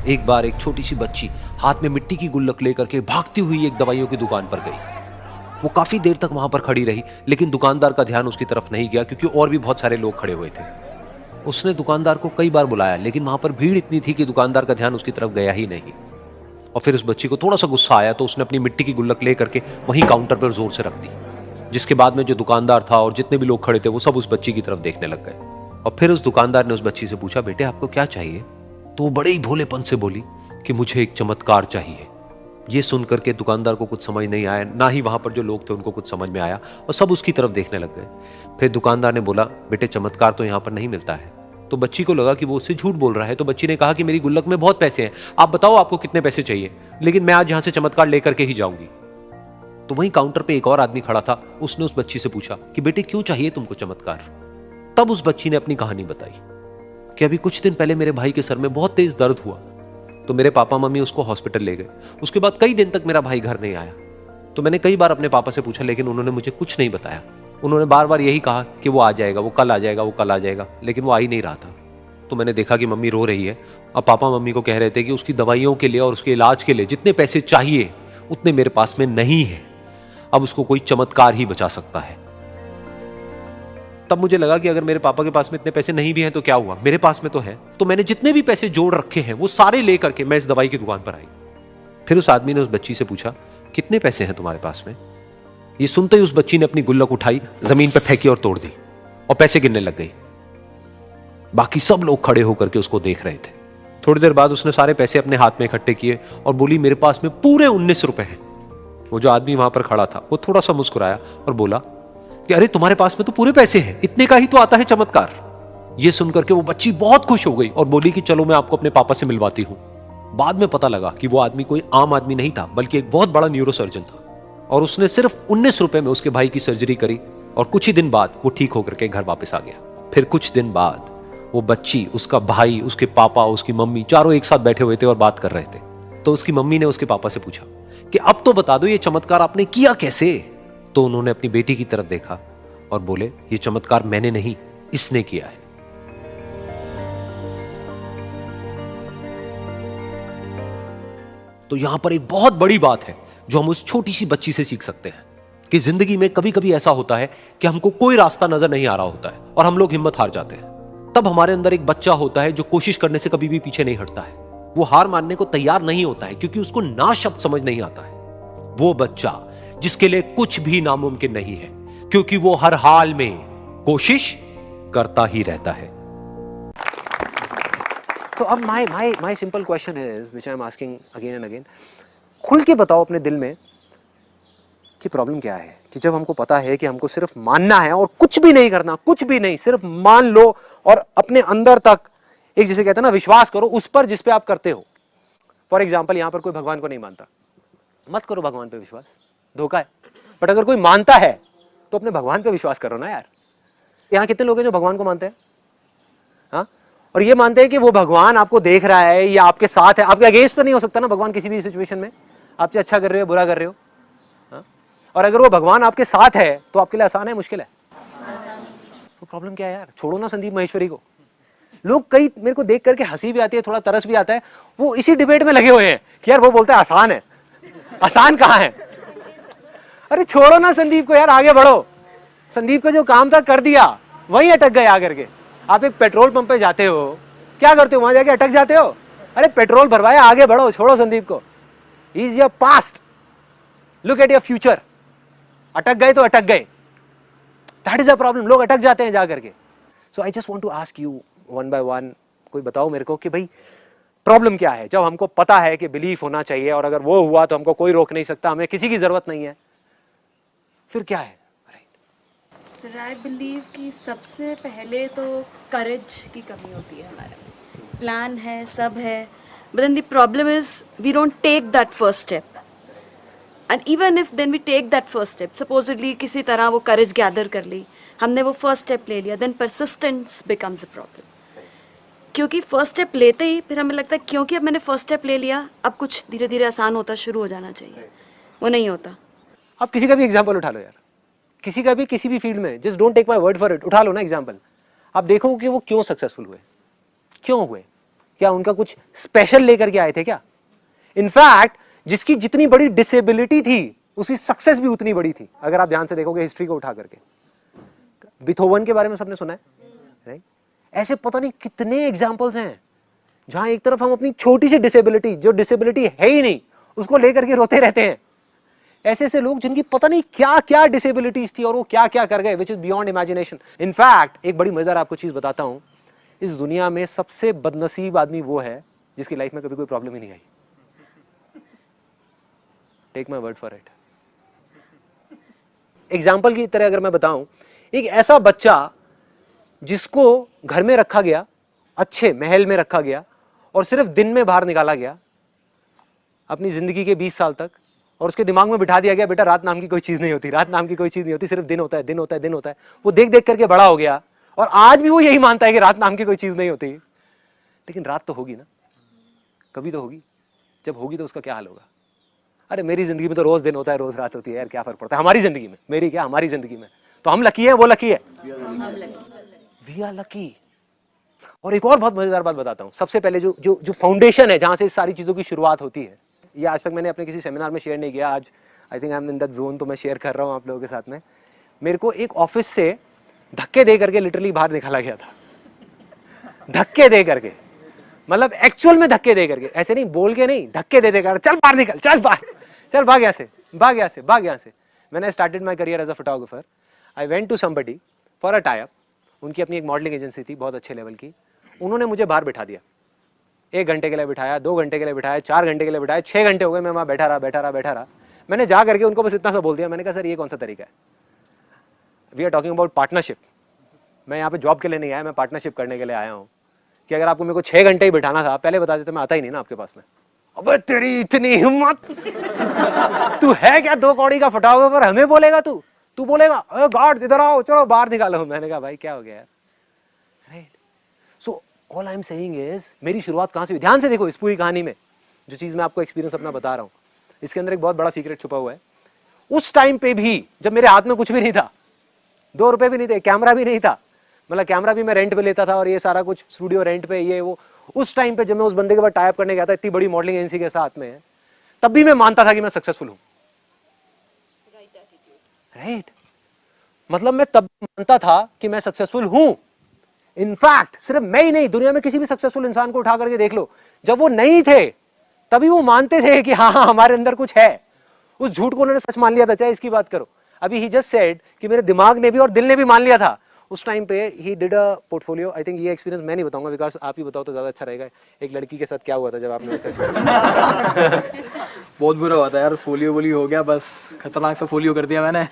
एक बार एक छोटी सी बच्ची हाथ में मिट्टी की गुल्लक लेकर के भागती हुई एक दवाइयों की दुकान पर गई। वो काफी देर तक वहां पर खड़ी रही, लेकिन दुकानदार का ध्यान उसकी तरफ नहीं गया क्योंकि और भी बहुत सारे लोग खड़े हुए थे। उसने दुकानदार को कई बार बुलाया, लेकिन वहां पर भीड़ इतनी थी कि दुकानदार का ध्यान उसकी तरफ गया ही नहीं। और फिर उस बच्ची को थोड़ा सा गुस्सा आया तो उसने अपनी मिट्टी की गुल्लक लेकर के वहीं काउंटर पर जोर से रख दी, जिसके बाद में जो दुकानदार था और जितने भी लोग खड़े थे वो सब उस बच्ची की तरफ देखने लग गए। और फिर उस दुकानदार ने उस बच्ची से पूछा, बेटे आपको क्या चाहिए? तो वो बड़े ही भोलेपन से बोली कि मुझे एक चमत्कार चाहिए। ये सुनकर के दुकानदार को कुछ समझ नहीं आया, ना ही वहां पर जो लोग थे उनको कुछ समझ में आया, और सब उसकी तरफ देखने लग गए। फिर दुकानदार ने बोला, बेटे चमत्कार तो यहाँ पर नहीं मिलता है। तो बच्ची को लगा कि वो उससे झूठ बोल रहा है, तो बच्ची ने कहा कि मेरी गुल्लक में बहुत पैसे हैं, आप बताओ आपको कितने पैसे चाहिए, लेकिन मैं आज यहां से चमत्कार लेकर के ही जाऊंगी। तो वहीं काउंटर पे एक और आदमी खड़ा था, उसने उस बच्ची से पूछा कि बेटे क्यों चाहिए तुमको चमत्कार? तब उस बच्ची ने अपनी कहानी बताई कि अभी कुछ दिन पहले मेरे भाई के सर में बहुत तेज दर्द हुआ, तो मेरे पापा मम्मी उसको हॉस्पिटल ले गए। उसके बाद कई दिन तक मेरा भाई घर नहीं आया। तो मैंने कई बार अपने पापा से पूछा, लेकिन उन्होंने मुझे कुछ नहीं बताया। उन्होंने बार बार यही कहा कि वो आ जाएगा, वो कल आ जाएगा, वो कल आ जाएगा, लेकिन वो आ ही नहीं रहा था। तो मैंने देखा कि मम्मी रो रही है, और पापा मम्मी को कह रहे थे कि उसकी दवाइयों के लिए और उसके इलाज के लिए जितने पैसे चाहिए उतने मेरे पास में नहीं है, अब उसको कोई चमत्कार ही बचा सकता है। तब मुझे लगा कि अगर मेरे पापा के पास में इतने पैसे नहीं भी हैं तो क्या हुआ, मेरे पास में तो है। तो मैंने जितने भी पैसे जोड़ रखे हैं वो सारे लेकर के मैं इस दवाई की दुकान पर आई। फिर उस आदमी ने उस बच्ची से पूछा, कितने पैसे हैं तुम्हारे पास में? ये सुनते ही उस बच्ची ने अपनी गुल्लक उठाई, जमीन पर फेंकी और तोड़ दी, और पैसे गिनने लग गई। बाकी सब लोग खड़े होकर के उसको देख रहे थे। थोड़ी देर बाद उसने सारे पैसे अपने हाथ में इकट्ठे किए और बोली, मेरे पास में पूरे 19 रुपए हैं। वो जो आदमी वहां पर खड़ा था वो थोड़ा सा मुस्कुराया और बोला कि अरे तुम्हारे पास में तो पूरे पैसे हैं, इतने का ही तो आता है चमत्कार। ये सुनकर के वो बच्ची बहुत खुश हो गई और बोली कि चलो मैं आपको अपने पापा से मिलवाती हूं। बाद में पता लगा कि वो आदमी कोई आम आदमी नहीं था, बल्कि एक बहुत बड़ा न्यूरोसर्जन था, और उसने सिर्फ 19 रुपए में उसके भाई की सर्जरी करी, और कुछ ही दिन बाद वो ठीक होकर के घर वापस आ गया। फिर कुछ दिन बाद वो बच्ची, उसका भाई, उसके पापा, उसकी मम्मी, चारों एक साथ बैठे हुए थे और बात कर रहे थे। तो उसकी मम्मी ने उसके पापा से पूछा कि अब तो बता दो ये चमत्कार आपने किया कैसे? तो उन्होंने अपनी बेटी की तरफ देखा और बोले, ये चमत्कार मैंने नहीं, इसने किया है। तो यहां पर एक बहुत बड़ी बात है जो हम उस छोटी सी बच्ची से सीख सकते हैं कि जिंदगी में कभी कभी ऐसा होता है कि हमको कोई रास्ता नजर नहीं आ रहा होता है और हम लोग हिम्मत हार जाते हैं। तब हमारे अंदर एक बच्चा होता है जो कोशिश करने से कभी भी पीछे नहीं हटता है। वो हार मानने को तैयार नहीं होता है क्योंकि उसको ना शब्द समझ नहीं आता है। वो बच्चा जिसके लिए कुछ भी नामुमकिन नहीं है, क्योंकि वो हर हाल में कोशिश करता ही रहता है। तो अब my simple question is which I am asking again and again, खुल के बताओ अपने दिल में कि प्रॉब्लम क्या है। कि जब हमको पता है कि हमको सिर्फ मानना है और कुछ भी नहीं करना, कुछ भी नहीं, सिर्फ मान लो और अपने अंदर तक एक, जिसे कहते हैं ना, विश्वास करो उस पर जिस पे आप करते हो। फॉर एग्जाम्पल, यहां पर कोई भगवान को नहीं मानता, मत करो भगवान पे विश्वास, धोखा है। बट अगर कोई मानता है तो अपने भगवान पे विश्वास करो ना यार। यहाँ कितने लोग हैं जो भगवान को मानते हैं? हाँ, और ये मानते हैं कि वो भगवान आपको देख रहा है या आपके साथ है। आपके अगेंस्ट तो नहीं हो सकता ना भगवान किसी भी सिचुएशन में, आपसे अच्छा कर रहे हो, बुरा कर रहे हो। हाँ? और अगर वो भगवान आपके साथ है तो आपके लिए आसान है, मुश्किल है? तो प्रॉब्लम क्या है यार? छोड़ो ना संदीप महेश्वरी को। लोग कई मेरे को देख करके हंसी भी आती है, थोड़ा तरस भी आता है, वो इसी डिबेट में लगे हुए हैं कि यार वो बोलता है आसान है। आसान कहाँ है? अरे छोड़ो ना संदीप को यार, आगे बढ़ो। संदीप का जो काम था कर दिया, वहीं अटक गए आकर के। आप एक पेट्रोल पंप पे जाते हो, क्या करते हो? वहां जाके अटक जाते हो? अरे पेट्रोल भरवाया, आगे बढ़ो, छोड़ो संदीप को। He is your past, look at your future. अटक गए तो अटक गए, दैट इज अ प्रॉब्लम। लोग अटक जाते हैं जा करके। So I just want to ask you one by one, कोई बताओ मेरे को कि भाई प्रॉब्लम क्या है? जब हमको पता है कि बिलीफ होना चाहिए और अगर वो हुआ तो हमको कोई रोक नहीं सकता, हमें किसी की जरूरत नहीं है, फिर क्या है? सर आई बिलीव कि सबसे पहले तो करेज की कमी होती है हमारे। प्लान है, सब है, but then the problem is we don't take that first step. And even if then we take that first step, supposedly किसी तरह वो करेज गैदर कर ली, हमने वो फर्स्ट स्टेप ले लिया, then persistence becomes a problem. क्योंकि फर्स्ट स्टेप लेते ही फिर हमें लगता है क्योंकि अब मैंने फर्स्ट स्टेप ले लिया, अब कुछ धीरे धीरे आसान होता शुरू हो जाना चाहिए। वो नहीं होता। आप किसी का भी एग्जाम्पल उठा लो यार, किसी का भी, किसी भी फील्ड में, just don't take my word for it, उठा लो ना एग्जाम्पल। आप देखो कि वो क्यों सक्सेसफुल हुए, क्यों हुए। क्या उनका कुछ स्पेशल लेकर के आए थे क्या? इनफैक्ट जिसकी जितनी बड़ी डिसेबिलिटी थी उसकी सक्सेस भी उतनी बड़ी थी। अगर आप ध्यान से देखोगे हिस्ट्री को उठा करके, बीथोवन के बारे में सबने सुना है, राइट? ऐसे पता नहीं कितने एग्जाम्पल्स हैं जहां एक तरफ हम अपनी छोटी सी डिसेबिलिटी, जो डिसेबिलिटी है ही नहीं, उसको लेकर के रोते रहते हैं। ऐसे ऐसे लोग जिनकी पता नहीं क्या क्या डिसेबिलिटीज थी और वो क्या क्या कर गए, which is beyond imagination. In fact एक बड़ी मजेदार आपको चीज बताता हूं, इस दुनिया में सबसे बदनसीब आदमी वो है जिसकी लाइफ में कभी कोई प्रॉब्लम ही नहीं आई। Take my word for it. Example की तरह अगर मैं बताऊं, एक ऐसा बच्चा जिसको घर में रखा गया, अच्छे महल में रखा गया और सिर्फ दिन में बाहर निकाला गया अपनी जिंदगी के 20 साल तक, और उसके दिमाग में बिठा दिया गया बेटा रात नाम की कोई चीज नहीं होती, रात नाम की कोई चीज नहीं होती, सिर्फ दिन होता है, दिन होता है, दिन होता है। वो देख देख करके बड़ा हो गया और आज भी वो यही मानता है कि रात नाम की कोई चीज नहीं होती। लेकिन रात तो होगी ना, कभी तो होगी। जब होगी तो उसका क्या हाल होगा? अरे मेरी जिंदगी में तो रोज दिन होता है, रोज रात होती है यार, क्या फर्क पड़ता है हमारी जिंदगी में, मेरी क्या हमारी जिंदगी में। तो हम लकी है, वो लकी है, वी आर लकी। और एक और बहुत मजेदार बात बताता हूं। सबसे पहले जो जो जो फाउंडेशन है जहां से सारी चीजों की शुरुआत होती है, ये आज तक मैंने अपने किसी सेमिनार में शेयर नहीं किया, आज I think I am in that zone, तो मैं शेयर कर रहा हूं आप लोगों के साथ में। मेरे को एक ऑफिस से धक्के दे करके लिटरली बाहर निकाला गया था, धक्के दे करके, मतलब एक्चुअल में धक्के दे करके, ऐसे नहीं बोल के नहीं, धक्के दे देकर चल बाहर निकल, चल बाहर, चल भाग यहाँ से, भाग यहाँ से, भाग यहाँ से। When I started my career as a photographer, I went to somebody for a tie up. उनकी अपनी एक मॉडलिंग एजेंसी थी बहुत अच्छे लेवल की। उन्होंने मुझे बाहर बिठा दिया, 1 घंटे के लिए बिठाया, 2 घंटे के लिए बिठाया, 4 घंटे के लिए बिठाया, 6 घंटे हो गए मैं वहाँ बैठा रहा। मैंने जा करके उनको बस इतना सा बोल दिया, मैंने कहा सर ये कौन सा तरीका है? We are talking about partnership. मैं यहाँ पे जॉब के लिए नहीं आया, मैं पार्टनरशिप करने के लिए आया हूँ। कि अगर आपको मेरे को 6 घंटे ही बिठाना था, पहले बता देते, मैं आता ही नहीं ना आपके पास में। अबे तेरी इतनी हिम्मत, तू है क्या 2 कौड़ी का फोटोग्राफर, हमें बोलेगा तू बोलेगा गार्ड इधर आओ, चलो बाहर निकालो। मैंने कहा भाई क्या हो गया यार, right? So all I am saying is, मेरी शुरुआत कहां से हुई? ध्यान से देखो इस पूरी कहानी में, जो चीज मैं आपको एक्सपीरियंस अपना बता रहा हूं, इसके अंदर एक बहुत बड़ा सीक्रेट छुपा हुआ है। उस टाइम पे भी जब मेरे हाथ में कुछ भी नहीं था, 2 रुपए भी नहीं थे, कैमरा भी नहीं था, मतलब कैमरा भी मैं रेंट पे लेता था और ये सारा कुछ स्टूडियो रेंट पे, ये वो। उस टाइम पे जब मैं उस बंदे के बाद टाई अप करने गया था इतनी बड़ी मॉडलिंग एजेंसी के साथ में, तब भी मैं मानता था कि मैं सक्सेसफुल हूं, राइट? मतलब मैं तब मानता था कि मैं सक्सेसफुल हूं। इनफैक्ट सिर्फ मैं ही नहीं, दुनिया में किसी भी सक्सेसफुल इंसान को उठा करके देख लो, जब वो नहीं थे तभी वो मानते थे कि हाँ हमारे अंदर कुछ है। उस झूठ को उन्होंने सच मान लिया था। चाहे इसकी बात करो, अभी ही जस्ट सेड कि मेरे दिमाग ने भी और दिल ने भी मान लिया था। उस टाइम पे he did a portfolio. I think ये एक्सपीरियंस मैं नहीं बताऊंगा, बिकॉज आप ही बताओ तो ज्यादा अच्छा रहेगा। एक लड़की के साथ क्या हुआ था जब आपने उसका बहुत बुरा हुआ था यार, फोलियो वोलियो हो गया, बस खतरनाक सा फोलियो कर दिया मैंने।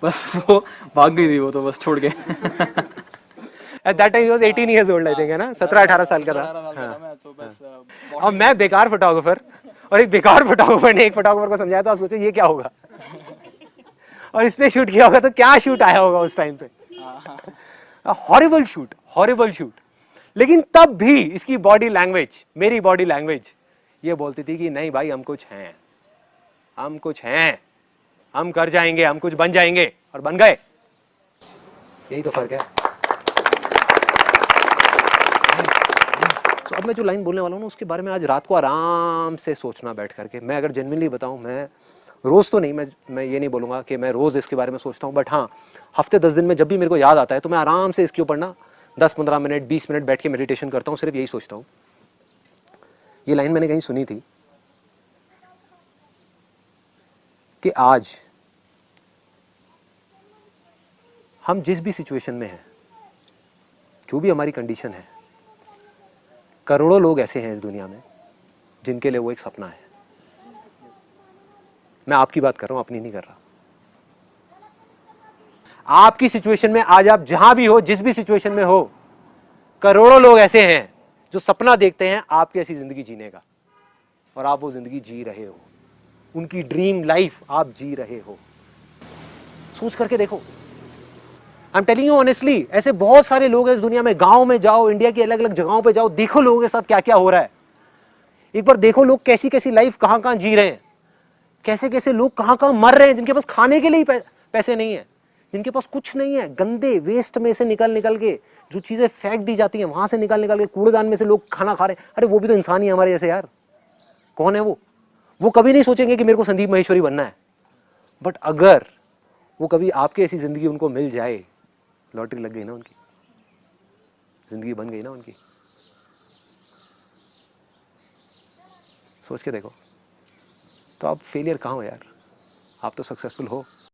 बस वो भाग गई थी वो तो, बस छोड़ के। At that time he was 18 years old, I think, है ना, 17-18 साल का था। हाँ। और मैं बेकार फोटोग्राफर और एक बेकार फोटोग्राफर ने एक फोटोग्राफर को समझाया, तो आप सोचो ये क्या होगा। और इसने शूट किया होगा तो क्या शूट आया होगा उस टाइम पे। Horrible shoot, horrible shoot. लेकिन तब भी इसकी बॉडी लैंग्वेज, मेरी बॉडी लैंग्वेज ये बोलती थी कि नहीं भाई हम कुछ हैं, हम कुछ हैं, हम कर जाएंगे, हम कुछ बन जाएंगे, और बन गए। यही तो फर्क है। तो अब मैं जो लाइन बोलने वाला हूँ ना, उसके बारे में आज रात को आराम से सोचना बैठ करके। मैं अगर जेन्युइनली बताऊँ, मैं रोज तो नहीं, मैं ये नहीं बोलूँगा कि मैं रोज इसके बारे में सोचता हूँ, बट हाँ हफ्ते 10 दिन में जब भी मेरे को याद आता है तो मैं आराम से इसके ऊपर ना 10-15 मिनट 20 मिनट बैठ के मेडिटेशन करता हूँ, सिर्फ यही सोचता हूँ। ये लाइन मैंने कहीं सुनी थी कि आज हम जिस भी सिचुएशन में हैं, जो भी हमारी कंडीशन है, करोड़ों लोग ऐसे हैं इस दुनिया में जिनके लिए वो एक सपना है। मैं आपकी बात कर रहा हूं, अपनी नहीं कर रहा। आपकी सिचुएशन में आज आप जहां भी हो, जिस भी सिचुएशन में हो, करोड़ों लोग ऐसे हैं जो सपना देखते हैं आपकी ऐसी जिंदगी जीने का, और आप वो जिंदगी जी रहे हो। उनकी ड्रीम लाइफ आप जी रहे हो। सोच करके देखो। I am telling you honestly, ऐसे बहुत सारे लोग हैं इस दुनिया में। गांव में जाओ, इंडिया की अलग अलग जगहों पे जाओ, देखो लोगों के साथ क्या क्या हो रहा है। एक बार देखो लोग कैसी कैसी लाइफ कहां कहां जी रहे हैं, कैसे कैसे लोग कहां कहां मर रहे हैं, जिनके पास खाने के लिए पैसे नहीं है, जिनके पास कुछ नहीं है, गंदे वेस्ट में से निकल निकल के जो चीजें फेंक दी जाती हैं वहां से निकल निकल के कूड़ेदान में से लोग खाना खा रहे हैं। अरे वो भी तो इंसान ही है हमारे जैसे यार। कौन है वो कभी नहीं सोचेंगे कि मेरे को संदीप महेश्वरी बनना है। बट अगर वो कभी आपकी ऐसी जिंदगी उनको मिल जाए, लॉटरी लग गई ना उनकी, जिंदगी बन गई ना उनकी। सोच के देखो। तो आप फेलियर कहाँ हो यार, आप तो सक्सेसफुल हो।